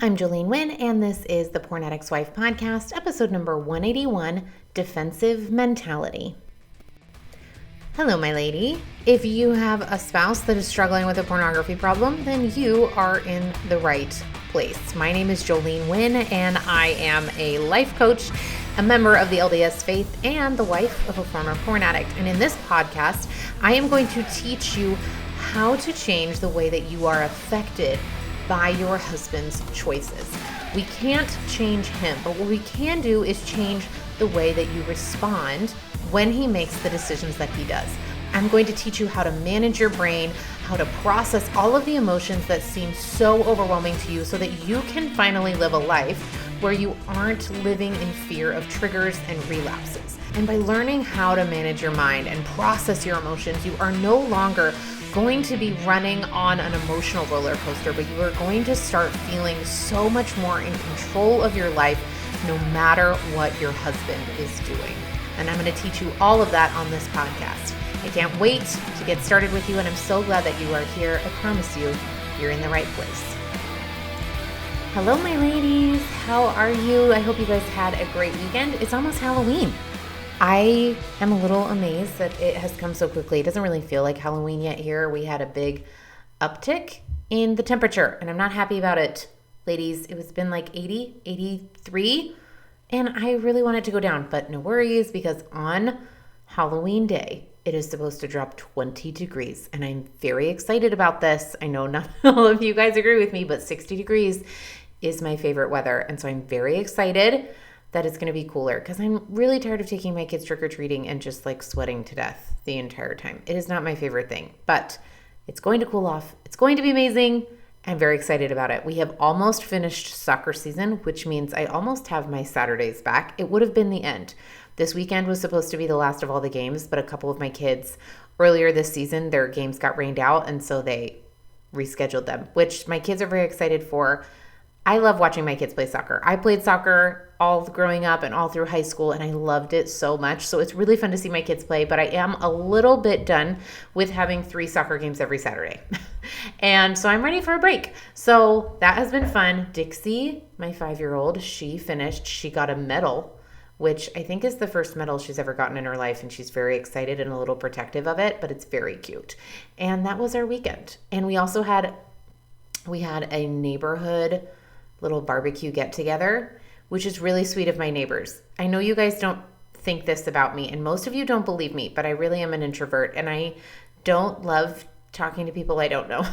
I'm Jolene Wynn, and this is the Porn Addict's Wife podcast, episode number 181, Defensive Mentality. Hello, my lady. If you have a spouse that is struggling with a pornography problem, then you are in the right place. My name is Jolene Wynn, and I am a life coach, a member of the LDS faith, and the wife of a former porn addict. And in this podcast, I am going to teach you how to change the way that you are affected by your husband's choices. We can't change him, but what we can do is change the way that you respond when he makes the decisions that he does. I'm going to teach you how to manage your brain, how to process all of the emotions that seem so overwhelming to you so that you can finally live a life where you aren't living in fear of triggers and relapses. And by learning how to manage your mind and process your emotions, you are no longer going to be running on an emotional roller coaster, but you are going to start feeling so much more in control of your life no matter what your husband is doing. And I'm going to teach you all of that on this podcast. I can't wait to get started with you, and I'm so glad that you are here. I promise you, you're in the right place. Hello, my ladies. How are you? I hope you guys had a great weekend. It's almost Halloween. I am a little amazed that it has come so quickly. It doesn't really feel like Halloween yet here. We had a big uptick in the temperature, and I'm not happy about it. Ladies, it was been like 80, 83, and I really want it to go down, but no worries, because on Halloween day, it is supposed to drop 20 degrees, and I'm very excited about this. I know not all of you guys agree with me, but 60 degrees is my favorite weather, and so I'm very excited that it's going to be cooler, because I'm really tired of taking my kids trick-or-treating and just like sweating to death the entire time. It is not my favorite thing, but it's going to cool off. It's going to be amazing. I'm very excited about it. We have almost finished soccer season, which means I almost have my Saturdays back. It would have been the end. This weekend was supposed to be the last of all the games, but a couple of my kids earlier this season, their games got rained out, and so they rescheduled them, which my kids are very excited for. I love watching my kids play soccer. I played soccer all growing up and all through high school, and I loved it so much. So it's really fun to see my kids play, but I am a little bit done with having 3 soccer games every Saturday. And so I'm ready for a break. So that has been fun. Dixie, my 5-year-old, she finished. She got a medal, which I think is the first medal she's ever gotten in her life, and she's very excited and a little protective of it, but it's very cute. And that was our weekend. And we also had a neighborhood little barbecue get together, which is really sweet of my neighbors. I know you guys don't think this about me, and most of you don't believe me, but I really am an introvert, and I don't love talking to people I don't know.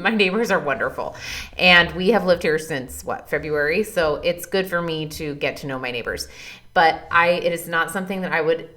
My neighbors are wonderful, and we have lived here since February, so it's good for me to get to know my neighbors. But it is not something that I would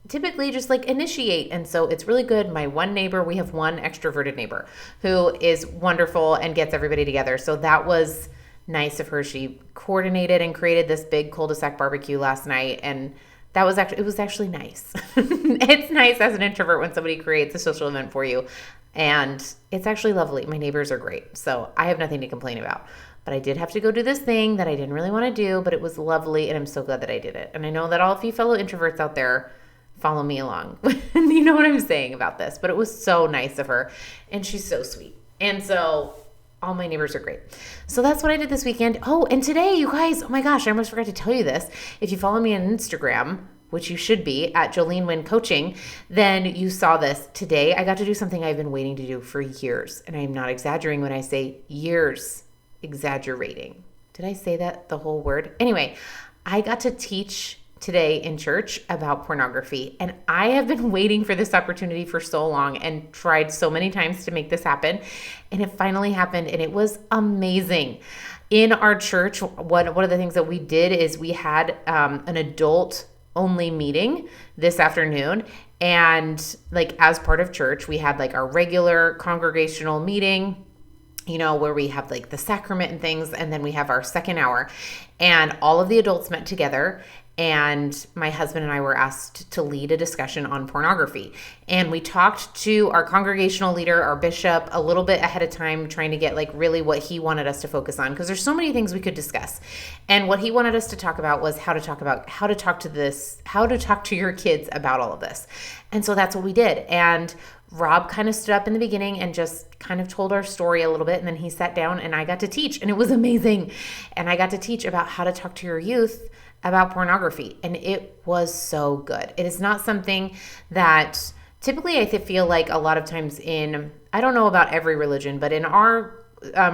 typically just like initiate. And so it's really good. My one neighbor, we have one extroverted neighbor who is wonderful and gets everybody together. So that was nice of her. She coordinated and created this big cul-de-sac barbecue last night. And it was actually nice. It's nice as an introvert when somebody creates a social event for you. And it's actually lovely. My neighbors are great. So I have nothing to complain about. But I did have to go do this thing that I didn't really want to do, but it was lovely. And I'm so glad that I did it. And I know that all of you fellow introverts out there follow me along. You know what I'm saying about this, but it was so nice of her, and she's so sweet. And so all my neighbors are great. So that's what I did this weekend. Oh, and today, you guys, oh my gosh, I almost forgot to tell you this. If you follow me on Instagram, which you should be, at Jolene Wynn Coaching, then you saw this. Today, I got to do something I've been waiting to do for years, and I am not exaggerating when I say years. Exaggerating. Did I say that, the whole word? Anyway, I got to teach today in church about pornography. And I have been waiting for this opportunity for so long and tried so many times to make this happen. And it finally happened, and it was amazing. In our church, one of the things that we did is we had an adult only meeting this afternoon. And like as part of church, we had like our regular congregational meeting, you know, where we have like the sacrament and things. And then we have our second hour, and all of the adults met together. And my husband and I were asked to lead a discussion on pornography. And we talked to our congregational leader, our bishop, a little bit ahead of time, trying to get like really what he wanted us to focus on, because there's so many things we could discuss. And what he wanted us to talk about was how to talk to your kids about all of this. And so that's what we did. And Rob kind of stood up in the beginning and just kind of told our story a little bit. And then he sat down and I got to teach, and it was amazing. And I got to teach about how to talk to your youth about pornography. And it was so good. It is not something that typically I feel like a lot of times I don't know about every religion, but in our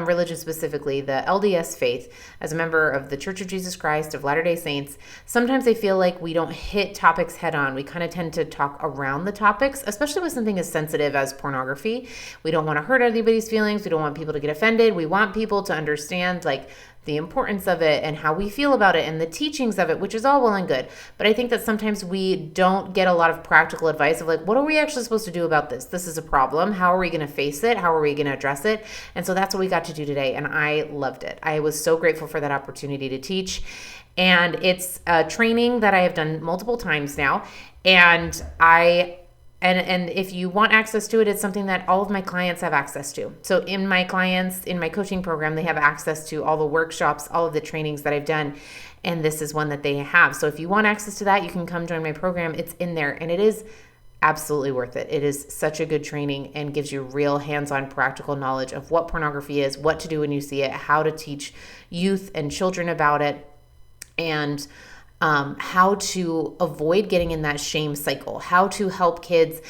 religion specifically, the LDS faith, as a member of the Church of Jesus Christ of Latter-day Saints, sometimes I feel like we don't hit topics head on. We kind of tend to talk around the topics, especially with something as sensitive as pornography. We don't want to hurt anybody's feelings. We don't want people to get offended. We want people to understand like the importance of it and how we feel about it and the teachings of it, which is all well and good. But I think that sometimes we don't get a lot of practical advice of like, what are we actually supposed to do about this? This is a problem. How are we going to face it? How are we going to address it? And so that's what we got to do today. And I loved it. I was so grateful for that opportunity to teach. And it's a training that I have done multiple times now. And And if you want access to it, it's something that all of my clients have access to. So in my coaching program, they have access to all the workshops, all of the trainings that I've done. And this is one that they have. So if you want access to that, you can come join my program. It's in there and it is absolutely worth it. It is such a good training and gives you real hands-on practical knowledge of what pornography is, what to do when you see it, how to teach youth and children about it, and how to avoid getting in that shame cycle, how to help kids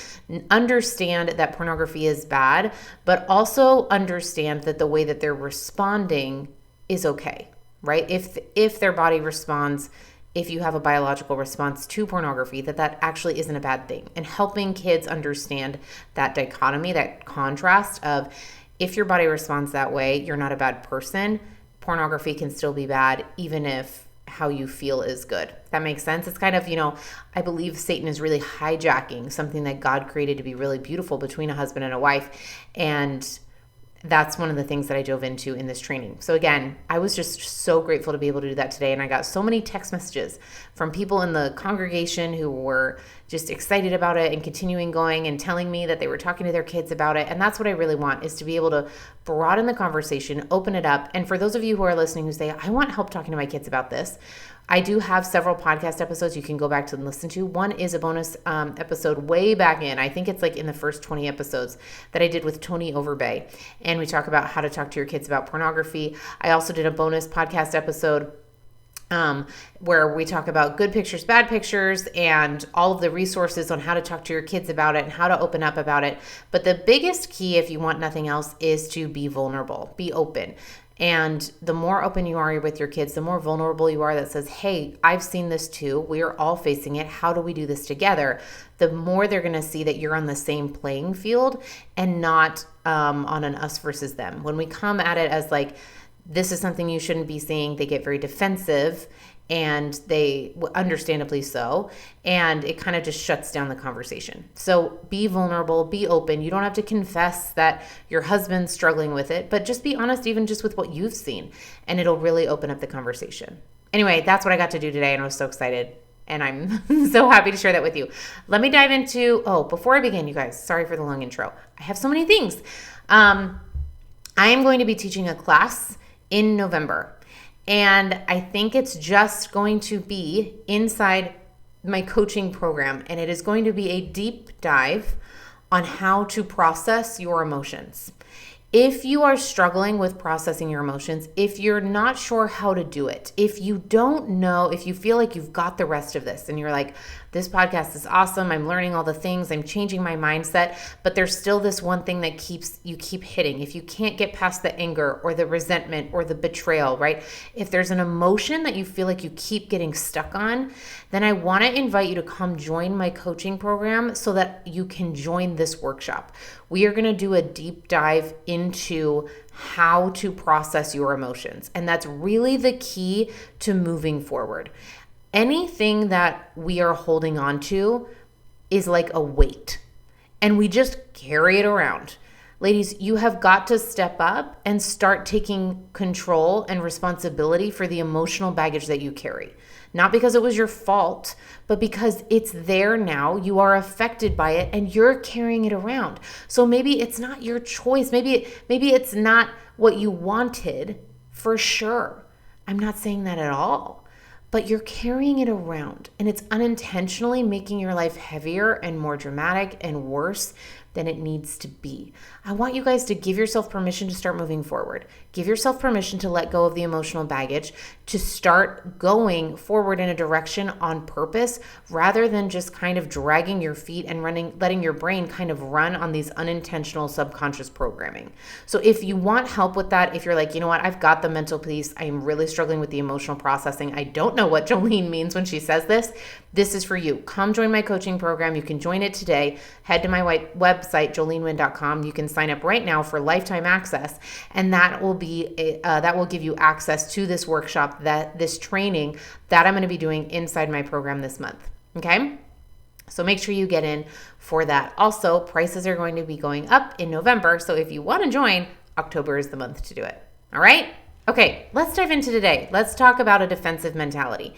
understand that pornography is bad, but also understand that the way that they're responding is okay, right? If their body responds, if you have a biological response to pornography, that actually isn't a bad thing. And helping kids understand that dichotomy, that contrast of if your body responds that way, you're not a bad person. Pornography can still be bad, even if how you feel is good. That makes sense. It's kind of, I believe Satan is really hijacking something that God created to be really beautiful between a husband and a wife. And that's one of the things that I dove into in this training. So again, I was just so grateful to be able to do that today. And I got so many text messages from people in the congregation who were just excited about it and continuing going and telling me that they were talking to their kids about it. And that's what I really want, is to be able to broaden the conversation, open it up. And for those of you who are listening who say, I want help talking to my kids about this, I do have several podcast episodes you can go back to and listen to. One is a bonus episode way back in. I think it's like in the first 20 episodes that I did with Tony Overbay. And we talk about how to talk to your kids about pornography. I also did a bonus podcast episode where we talk about good pictures, bad pictures, and all of the resources on how to talk to your kids about it and how to open up about it. But the biggest key, if you want nothing else, is to be vulnerable, be open. And the more open you are with your kids, the more vulnerable you are that says, hey, I've seen this too. We are all facing it. How do we do this together? The more they're going to see that you're on the same playing field and not on an us versus them. When we come at it as like, this is something you shouldn't be seeing, they get very defensive, and they understandably so, and it kind of just shuts down the conversation. So be vulnerable, be open. You don't have to confess that your husband's struggling with it, but just be honest, even just with what you've seen, and it'll really open up the conversation. Anyway, that's what I got to do today, and I was so excited, and I'm so happy to share that with you. Let me dive into, before I begin, you guys, sorry for the long intro. I have so many things. I am going to be teaching a class in November. And I think it's just going to be inside my coaching program. And it is going to be a deep dive on how to process your emotions. If you are struggling with processing your emotions, if you're not sure how to do it, if you don't know, if you feel like you've got the rest of this and you're like, this podcast is awesome, I'm learning all the things, I'm changing my mindset, but there's still this one thing that you keep hitting. If you can't get past the anger or the resentment or the betrayal, right? If there's an emotion that you feel like you keep getting stuck on, then I want to invite you to come join my coaching program so that you can join this workshop. We are going to do a deep dive into how to process your emotions. And that's really the key to moving forward. Anything that we are holding on to is like a weight, and we just carry it around. Ladies, you have got to step up and start taking control and responsibility for the emotional baggage that you carry. Not because it was your fault, but because it's there now, you are affected by it, and you're carrying it around. So maybe it's not your choice. Maybe it's not what you wanted, for sure. I'm not saying that at all. But you're carrying it around, and it's unintentionally making your life heavier and more dramatic and worse than it needs to be. I want you guys to give yourself permission to start moving forward. Give yourself permission to let go of the emotional baggage, to start going forward in a direction on purpose rather than just kind of dragging your feet and letting your brain kind of run on these unintentional subconscious programming. So if you want help with that, if you're like, you know what, I've got the mental piece, I am really struggling with the emotional processing, I don't know what Jolene means when she says this is for you. Come join my coaching program. You can join it today. Head to my website, jolenewin.com. You can sign up right now for lifetime access, and that will give you access to this workshop, this training that I'm going to be doing inside my program this month. Okay? So make sure you get in for that. Also, prices are going to be going up in November, so if you want to join, October is the month to do it. All right? Okay, let's dive into today. Let's talk about a defensive mentality.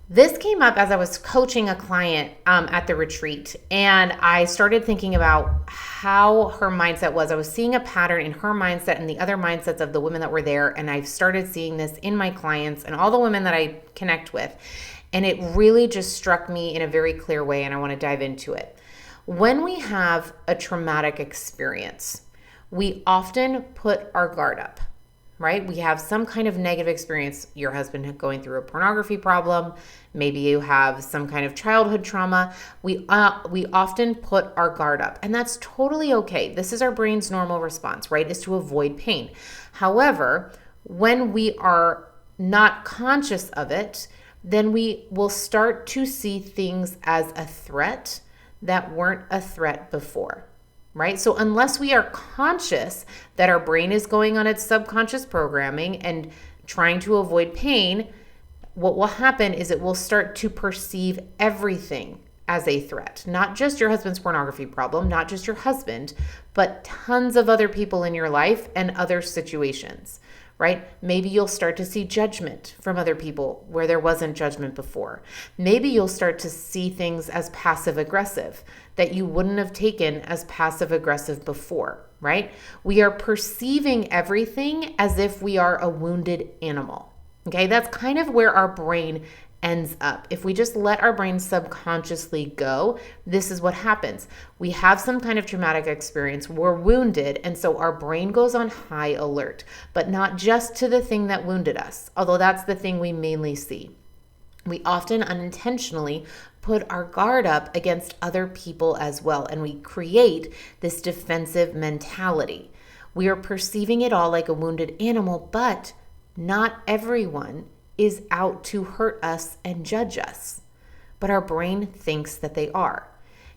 This came up as I was coaching a client at the retreat, and I started thinking about how her mindset was. I was seeing a pattern in her mindset and the other mindsets of the women that were there, and I've started seeing this in my clients and all the women that I connect with, and it really just struck me in a very clear way, and I want to dive into it. When we have a traumatic experience, we often put our guard up. Right? We have some kind of negative experience. Your husband going through a pornography problem. Maybe you have some kind of childhood trauma. We often put our guard up, and that's totally okay. This is our brain's normal response, right? Is to avoid pain. However, when we are not conscious of it, then we will start to see things as a threat that weren't a threat before. Right? So unless we are conscious that our brain is going on its subconscious programming and trying to avoid pain, what will happen is it will start to perceive everything as a threat. Not just your husband's pornography problem, not just your husband, but tons of other people in your life and other situations. Right? Maybe you'll start to see judgment from other people where there wasn't judgment before. Maybe you'll start to see things as passive aggressive that you wouldn't have taken as passive aggressive before, right? We are perceiving everything as if we are a wounded animal. Okay? That's kind of where our brain ends up. If we just let our brain subconsciously go, this is what happens. We have some kind of traumatic experience, we're wounded, and so our brain goes on high alert, but not just to the thing that wounded us, although that's the thing we mainly see. We often unintentionally put our guard up against other people as well, and we create this defensive mentality. We are perceiving it all like a wounded animal, but not everyone is out to hurt us and judge us, but our brain thinks that they are.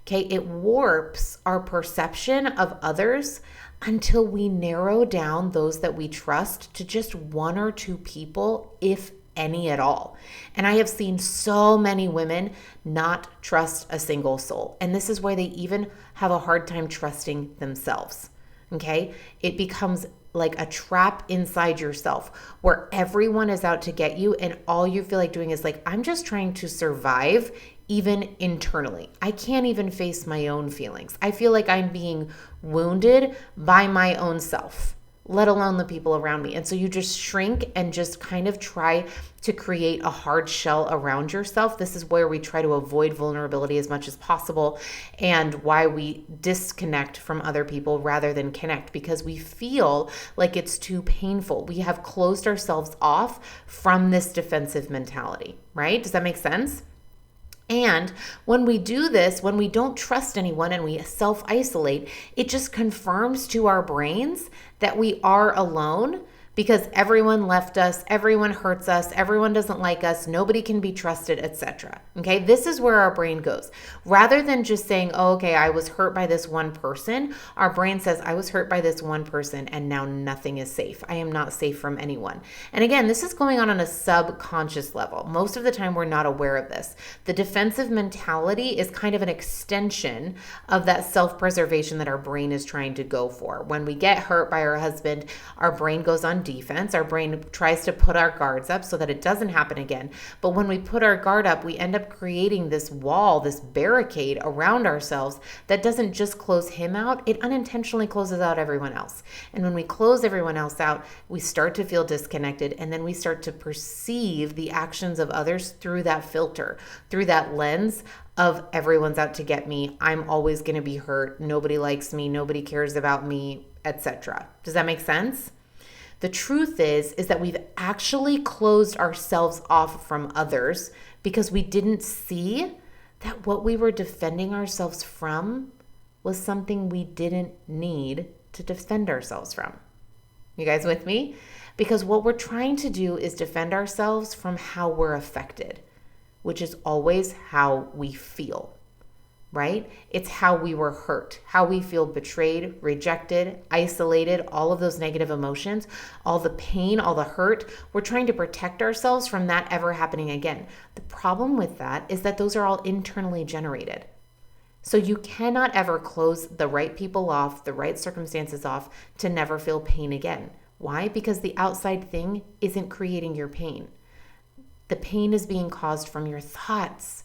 Okay, it warps our perception of others until we narrow down those that we trust to just one or two people, if any at all. And I have seen so many women not trust a single soul. And this is why they even have a hard time trusting themselves. Okay, it becomes like a trap inside yourself where everyone is out to get you, and all you feel like doing is like, I'm just trying to survive even internally. I can't even face my own feelings. I feel like I'm being wounded by my own self, let alone the people around me. And so you just shrink and just kind of try to create a hard shell around yourself. This is where we try to avoid vulnerability as much as possible, and why we disconnect from other people rather than connect, because we feel like it's too painful. We have closed ourselves off from this defensive mentality, right? Does that make sense? And when we do this, when we don't trust anyone and we self-isolate, it just confirms to our brains that we are alone, because everyone left us, everyone hurts us, everyone doesn't like us, nobody can be trusted, etc. Okay, this is where our brain goes. Rather than just saying, oh, okay, I was hurt by this one person, our brain says, I was hurt by this one person and now nothing is safe. I am not safe from anyone. And again, this is going on a subconscious level. Most of the time, we're not aware of this. The defensive mentality is kind of an extension of that self-preservation that our brain is trying to go for. When we get hurt by our husband, our brain goes on defense. Our brain tries to put our guards up so that it doesn't happen again. But when we put our guard up, we end up creating this wall, this barricade around ourselves that doesn't just close him out, it unintentionally closes out everyone else. And when we close everyone else out, we start to feel disconnected, and then we start to perceive the actions of others through that filter, through that lens of everyone's out to get me, I'm always going to be hurt, nobody likes me, nobody cares about me, etc. Does that make sense? The truth is that we've actually closed ourselves off from others because we didn't see that what we were defending ourselves from was something we didn't need to defend ourselves from. You guys with me? Because what we're trying to do is defend ourselves from how we're affected, which is always how we feel, right? It's how we were hurt, how we feel betrayed, rejected, isolated, all of those negative emotions, all the pain, all the hurt. We're trying to protect ourselves from that ever happening again. The problem with that is that those are all internally generated. So you cannot ever close the right people off, the right circumstances off to never feel pain again. Why? Because the outside thing isn't creating your pain. The pain is being caused from your thoughts,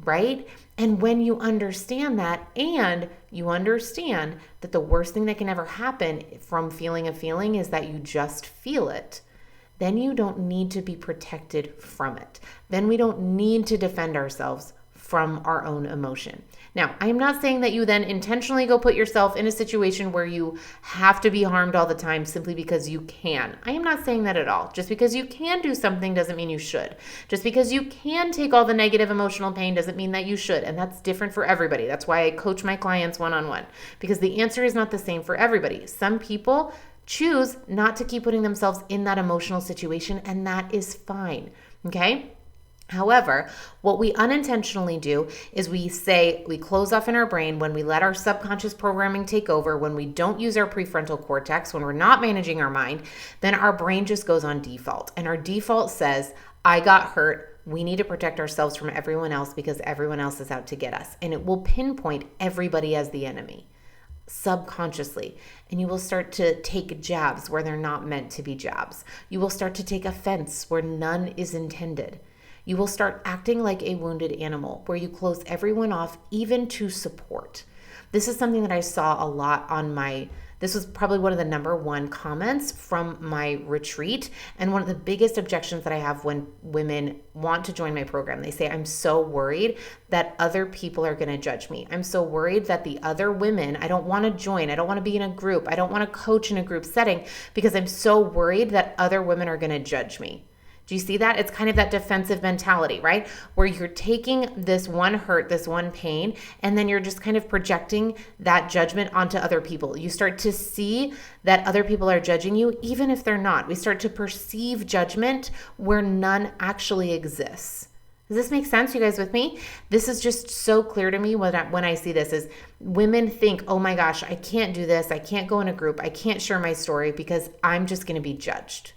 right? And when you understand that, and you understand that the worst thing that can ever happen from feeling a feeling is that you just feel it, then you don't need to be protected from it. Then we don't need to defend ourselves from our own emotion. Now, I am not saying that you then intentionally go put yourself in a situation where you have to be harmed all the time simply because you can. I am not saying that at all. Just because you can do something doesn't mean you should. Just because you can take all the negative emotional pain doesn't mean that you should. And that's different for everybody. That's why I coach my clients one-on-one, because the answer is not the same for everybody. Some people choose not to keep putting themselves in that emotional situation, and that is fine. Okay? However, what we unintentionally do is we close off in our brain when we let our subconscious programming take over, when we don't use our prefrontal cortex, when we're not managing our mind, then our brain just goes on default. And our default says, I got hurt. We need to protect ourselves from everyone else because everyone else is out to get us. And it will pinpoint everybody as the enemy subconsciously. And you will start to take jabs where they're not meant to be jabs. You will start to take offense where none is intended. You will start acting like a wounded animal where you close everyone off, even to support. This is something that I saw a lot this was probably one of the number one comments from my retreat, and one of the biggest objections that I have when women want to join my program. They say, I'm so worried that other people are going to judge me. I'm so worried that the other women, I don't want to join. I don't want to be in a group. I don't want to coach in a group setting because I'm so worried that other women are going to judge me. Do you see that? It's kind of that defensive mentality, right? Where you're taking this one hurt, this one pain, and then you're just kind of projecting that judgment onto other people. You start to see that other people are judging you, even if they're not. We start to perceive judgment where none actually exists. Does this make sense? You guys with me? This is just so clear to me when I see this is women think, oh my gosh, I can't do this. I can't go in a group. I can't share my story because I'm just going to be judged.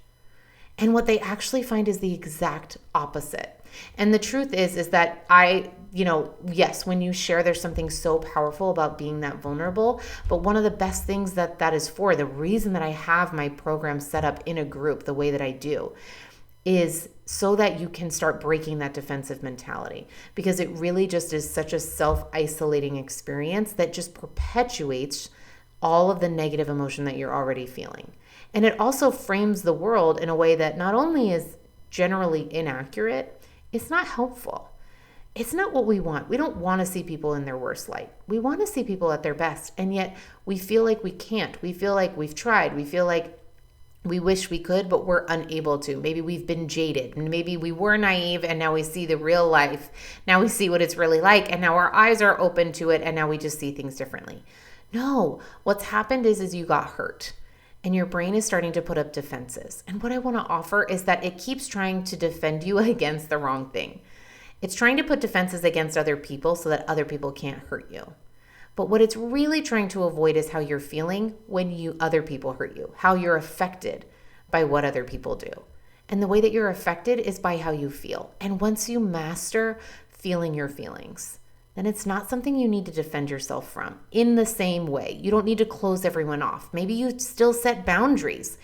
And what they actually find is the exact opposite. And the truth is that yes, when you share, there's something so powerful about being that vulnerable. But one of the best things that is for, the reason that I have my program set up in a group the way that I do, is so that you can start breaking that defensive mentality. Because it really just is such a self-isolating experience that just perpetuates all of the negative emotion that you're already feeling. And it also frames the world in a way that not only is generally inaccurate, it's not helpful. It's not what we want. We don't want to see people in their worst light. We want to see people at their best. And yet we feel like we can't. We feel like we've tried. We feel like we wish we could, but we're unable to. Maybe we've been jaded. Maybe we were naive and now we see the real life. Now we see what it's really like. And now our eyes are open to it. And now we just see things differently. No, what's happened is you got hurt. And your brain is starting to put up defenses. And what I want to offer is that it keeps trying to defend you against the wrong thing. It's trying to put defenses against other people so that other people can't hurt you. But what it's really trying to avoid is how you're feeling when other people hurt you, how you're affected by what other people do. And the way that you're affected is by how you feel. And once you master feeling your feelings, then it's not something you need to defend yourself from in the same way. You don't need to close everyone off. Maybe you still set boundaries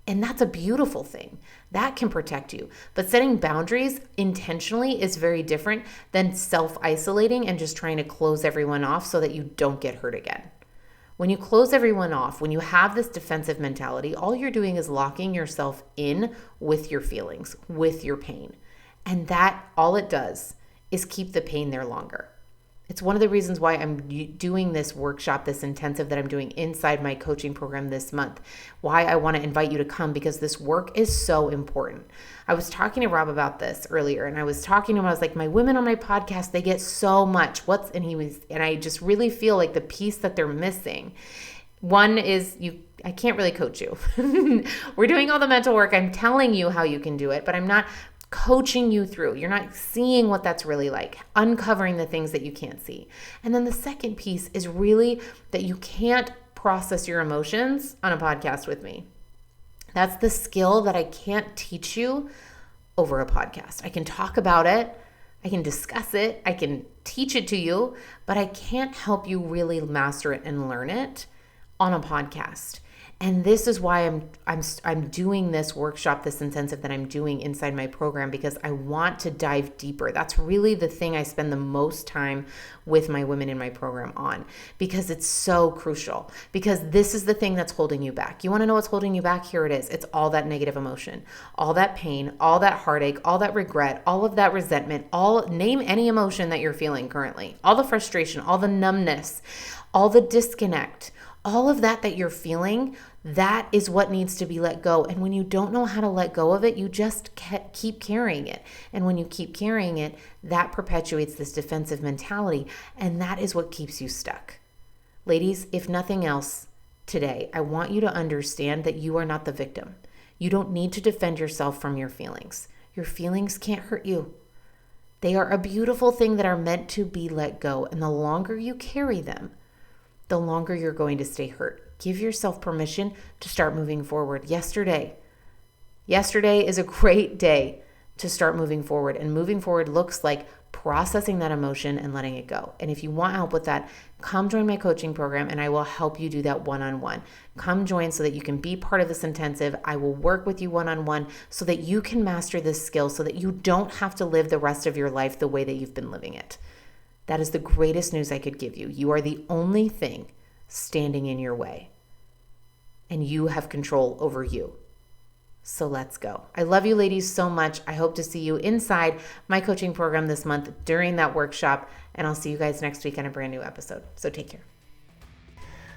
And that's a beautiful thing. That can protect you. But setting boundaries intentionally is very different than self-isolating and just trying to close everyone off so that you don't get hurt again. When you close everyone off, when you have this defensive mentality, all you're doing is locking yourself in with your feelings, with your pain. And that, all it does is keep the pain there longer. It's one of the reasons why I'm doing this workshop, this intensive that I'm doing inside my coaching program this month, why I want to invite you to come, because this work is so important. I was talking to Rob about this earlier, and I was talking to him, I was like, my women on my podcast, they get so much. And I just really feel like the piece that they're missing. One is I can't really coach you. We're doing all the mental work. I'm telling you how you can do it, but I'm not coaching you through. You're not seeing what that's really like, uncovering the things that you can't see. And then the second piece is really that you can't process your emotions on a podcast with me. That's the skill that I can't teach you over a podcast. I can talk about it, I can discuss it, I can teach it to you, but I can't help you really master it and learn it on a podcast. And this is why I'm doing this workshop, this intensive that I'm doing inside my program, because I want to dive deeper. That's really the thing I spend the most time with my women in my program on, because it's so crucial, because this is the thing that's holding you back. You want to know what's holding you back? Here it is. It's all that negative emotion, all that pain, all that heartache, all that regret, all of that resentment, name any emotion that you're feeling currently, all the frustration, all the numbness, all the disconnect. All of that you're feeling, that is what needs to be let go. And when you don't know how to let go of it, you just keep carrying it. And when you keep carrying it, that perpetuates this defensive mentality. And that is what keeps you stuck. Ladies, if nothing else, today, I want you to understand that you are not the victim. You don't need to defend yourself from your feelings. Your feelings can't hurt you. They are a beautiful thing that are meant to be let go. And the longer you carry them, the longer you're going to stay hurt. Give yourself permission to start moving forward. Yesterday is a great day to start moving forward. And moving forward looks like processing that emotion and letting it go. And if you want help with that, come join my coaching program and I will help you do that one-on-one. Come join so that you can be part of this intensive. I will work with you one-on-one so that you can master this skill, so that you don't have to live the rest of your life the way that you've been living it. That is the greatest news I could give you. You are the only thing standing in your way, and you have control over you. So let's go. I love you ladies so much. I hope to see you inside my coaching program this month during that workshop, and I'll see you guys next week on a brand new episode. So take care.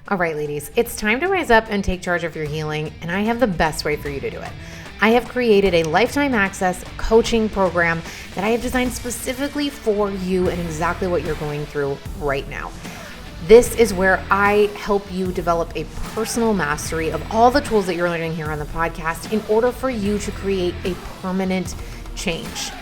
All right, ladies, it's time to rise up and take charge of your healing, and I have the best way for you to do it. I have created a lifetime access coaching program that I have designed specifically for you and exactly what you're going through right now. This is where I help you develop a personal mastery of all the tools that you're learning here on the podcast in order for you to create a permanent change.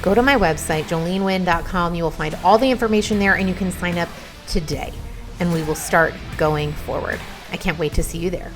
Go to my website, jolenewin.com. You will find all the information there and you can sign up today and we will start going forward. I can't wait to see you there.